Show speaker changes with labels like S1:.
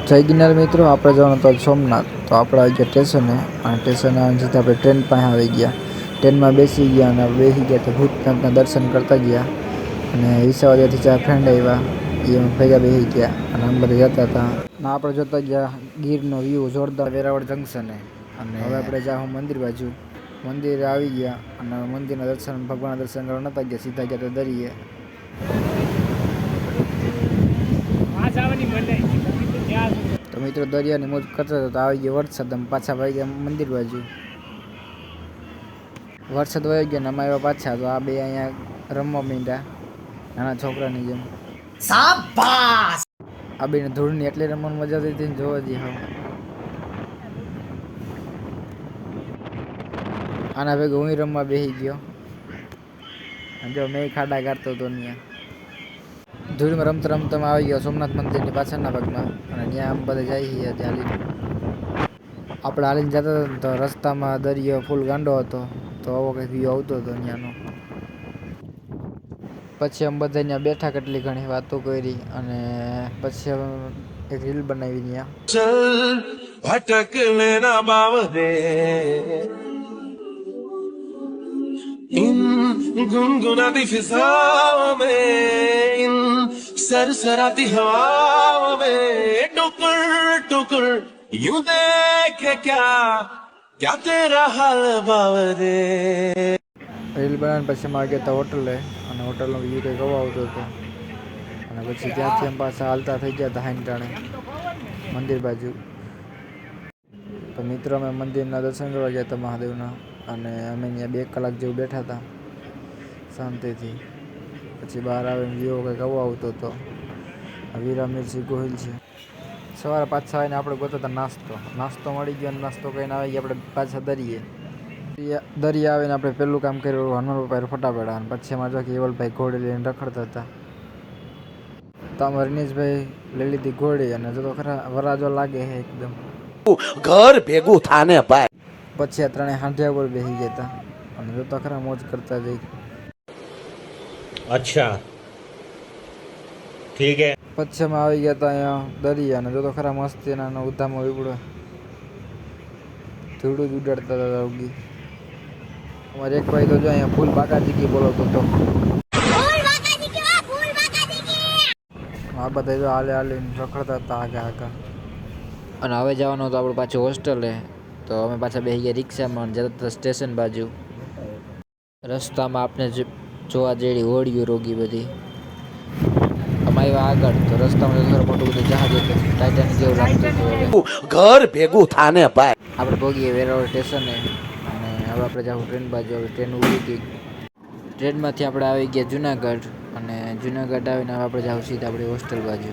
S1: જય ગિરનાર મિત્રો, આપણે જવાનું તો સોમનાથ. તો આપણે આવી ગયા સ્ટેશને, અને સ્ટેશને સીધા આપણે ટ્રેન પાસે આવી ગયા. ટ્રેનમાં બેસી ગયા અને બેસી ગયા તો ભૂતનાથના દર્શન કરતા ગયા. અને વિસાવદરથી 4 ફ્રેન્ડ આવ્યા, એ ભેગા બેસી ગયા અને આમ બધા જતા હતા. અને આપણે જોતા ગયા ગીરનો વ્યૂ જોરદાર વેરાવળ જંકશને. અને હવે આપણે જાઉં મંદિર બાજુ. મંદિરે આવી ગયા અને મંદિરના દર્શન, ભગવાનના દર્શન કરવા નહોતા ગયા, સીધા ગયા તો દરિયે. તો મિત્રો દરિયાની મોજ કરતા હતા. તો આવી ગયો વરસાદ, અમે પાછા ભાઈ ગયા મંદિર બાજુ. વરસાદ વહી ગયો ને અમે આવ્યા પાછા. તો આ બે અહીંયા રમવા માંડ્યા નાના છોકરાની જેમ. આ બેને ધૂળની એટલી રમવાની મજા આવતી હતી ને જોવા જઈએ. હવે આના ભેગો હું રમવા બેસી ગયો. જો મેં ખાડા કાઢતો હતો ત્યાં. ધૂળમાં રમતા રમતા આવી ગયો સોમનાથ મંદિરની પાછળના ભાગમાં. અને ત્યાં આમ બધા જાય છે હાલીને. આપણે હાલીને જતા હતા તો રસ્તામાં દરિયો ફૂલ ગાંડો હતો. તો આવો કંઈક વ્યૂ આવતો હતો ત્યાંનો. પછી અમે બધા ત્યાં બેઠા, કેટલી ઘણી વાતો કરી અને પછી અમે એક રીલ બનાવી ત્યાં. ભટકને ના બાવરે इन गुनगुनाती फिजाओं में, इन सरसराती हवाओं में, टुकुर टुकुर यूं देखे क्या तेरा हाल बावरे. રીલ બનાવીને પછી અમે ગયા હતા હોટલે, અને હોટલનો વ્યૂ કંઈક આવો આવતો હતો. અને પછી ત્યાંથી અમે પાછા હાલતા થઈ ગયા હતા હાઈટાણે મંદિર બાજુ. તો મિત્રો અમે મંદિરના દર્શન કરવા ગયા હતા મહાદેવના. અને અમે ત્યાં 2 કલાક જેવું બેઠા હતા શાંતિથી. પછી બહાર આવીને વ્યૂ કંઈક આવો આવતો હતો. વીરા મિર્ચી ગોહિલ છે. સવારે પાછા આવીને આપણે ગોતા હતા નાસ્તો મળી ગયો. અને નાસ્તો કરીને આવી ગયા આપણે પાછા દરિયા આવીને આપણે પહેલું કામ કર્યું હનુમાન પપ્પાએ ફોટા પાડ્યા. અને પછી એમાં જો કે કેવલભાઈ ઘોડી લઈને રખડતા હતા. તો આમાં રનીશભાઈ લઈ લીધી ઘોડી. અને જો તો ખરા વરાજો લાગે છે એકદમ
S2: ઘર ભેગું થાને ભાઈ.
S1: પછી આ 3 હાંડિયા ઉપર બેસી ગયા હતા. અને જોતા ખરા મોજ કરતા જઈ.
S2: અચ્છા ઠીક હે.
S1: પછી અમે આવી ગયા હતા અહીંયા દરિયા. અને જોતો ખરા મસ્તી એના ઉધામાં વીપડો ધૂળું જ ઉડાડતા હતા ઉગી. અમારે એક ભાઈ તો જો અહીંયા ફૂલ બાકાજી કી બોલતો હતો. આ બધા જો હાલે રખડતા હતા આગા. અને હવે જવાનું હતું આપણે પાછું હોસ્ટેલે. તો અમે પાછા બેસી ગયા રિક્ષામાં જતા હતા સ્ટેશન બાજુ. રસ્તામાં આપણે જોવા જેવી હોડીઓ રોગી બધી. અમે આવ્યા આગળ તો રસ્તામાં મોટું બધું જહાજ હતું, ટાઇટાનિક જેવું લાગતું હતું.
S2: ઘર ભેગું થાને ભાઈ.
S1: આપણે પહોંચીએ વેરાવળ સ્ટેશને. અને હવે આપણે જાઉં ટ્રેન બાજુ. હવે ટ્રેન ઉડી ગઈ. ટ્રેનમાંથી આપણે આવી ગયા જુનાગઢ. અને જુનાગઢ આવીને હવે આપણે જાઉં સીધા આપણી હોસ્ટેલ બાજુ.